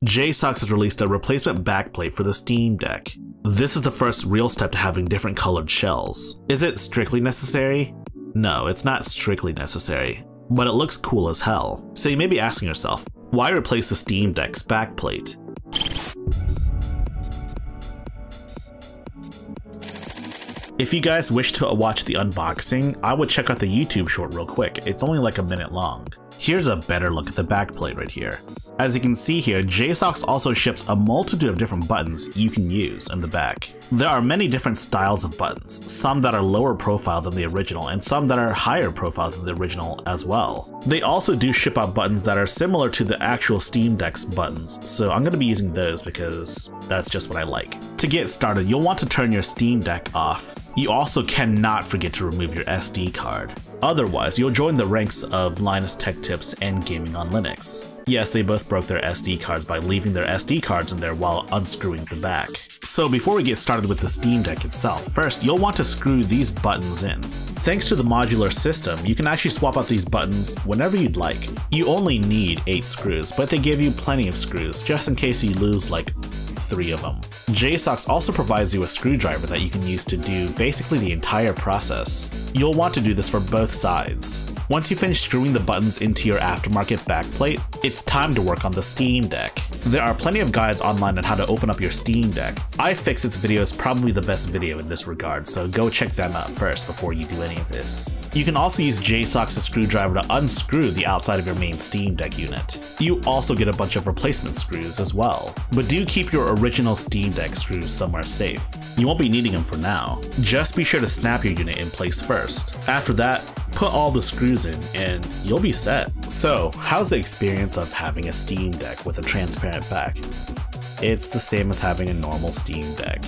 JSAUX has released a replacement backplate for the Steam Deck. This is the first real step to having different colored shells. Is it strictly necessary? No, it's not strictly necessary, but it looks cool as hell. So you may be asking yourself, why replace the Steam Deck's backplate? If you guys wish to watch the unboxing, I would check out the YouTube short real quick. It's only like a minute long. Here's a better look at the backplate right here. As you can see here, JSAUX also ships a multitude of different buttons you can use in the back. There are many different styles of buttons, some that are lower profile than the original and some that are higher profile than the original as well. They also do ship out buttons that are similar to the actual Steam Deck's buttons, so I'm going to be using those because that's just what I like. To get started, you'll want to turn your Steam Deck off. You also cannot forget to remove your SD card. Otherwise, you'll join the ranks of Linus Tech Tips and Gaming on Linux. Yes, they both broke their SD cards by leaving their SD cards in there while unscrewing the back. So before we get started with the Steam Deck itself, first you'll want to screw these buttons in. Thanks to the modular system, you can actually swap out these buttons whenever you'd like. You only need 8 screws, but they give you plenty of screws just in case you lose like 3 of them. JSAUX also provides you a screwdriver that you can use to do basically the entire process. You'll want to do this for both sides. Once you finish screwing the buttons into your aftermarket backplate, it's time to work on the Steam Deck. There are plenty of guides online on how to open up your Steam Deck. iFixit's video is probably the best video in this regard, so go check them out first before you do any of this. You can also use JSAUX's screwdriver to unscrew the outside of your main Steam Deck unit. You also get a bunch of replacement screws as well, but do keep your original Steam Deck screws somewhere safe. You won't be needing them for now. Just be sure to snap your unit in place first. After that, put all the screws in and you'll be set. So, how's the experience of having a Steam Deck with a transparent back? It's the same as having a normal Steam Deck,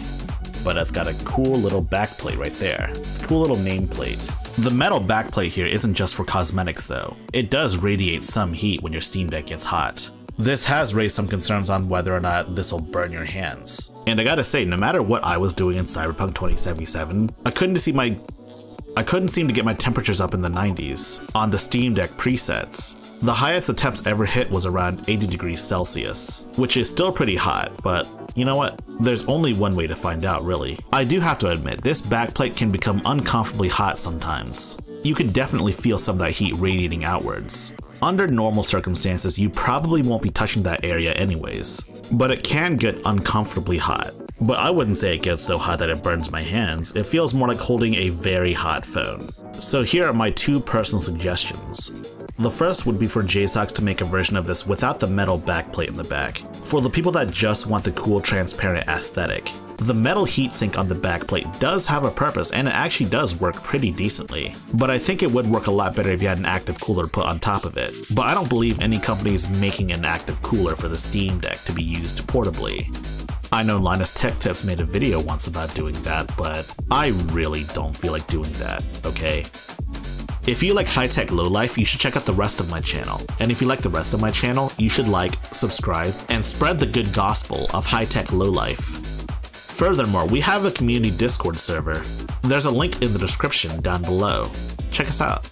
but it's got a cool little backplate right there. Cool little nameplate. The metal backplate here isn't just for cosmetics though. It does radiate some heat when your Steam Deck gets hot. This has raised some concerns on whether or not this will burn your hands. And I gotta say, no matter what I was doing in Cyberpunk 2077, I couldn't seem to get my temperatures up in the 90s on the Steam Deck presets. The highest the temps ever hit was around 80 degrees Celsius, which is still pretty hot, but you know what? There's only one way to find out, really. I do have to admit, this backplate can become uncomfortably hot sometimes. You can definitely feel some of that heat radiating outwards. Under normal circumstances, you probably won't be touching that area anyways, but it can get uncomfortably hot. But I wouldn't say it gets so hot that it burns my hands. It feels more like holding a very hot phone. So here are my 2 personal suggestions. The first would be for JSAUX to make a version of this without the metal backplate in the back, for the people that just want the cool transparent aesthetic. The metal heatsink on the backplate does have a purpose and it actually does work pretty decently, but I think it would work a lot better if you had an active cooler put on top of it. But I don't believe any company is making an active cooler for the Steam Deck to be used portably. I know Linus Tech Tips made a video once about doing that, but I really don't feel like doing that, okay? If you like high-tech lowlife, you should check out the rest of my channel. And if you like the rest of my channel, you should like, subscribe, and spread the good gospel of high-tech lowlife. Furthermore, we have a community Discord server. There's a link in the description down below. Check us out.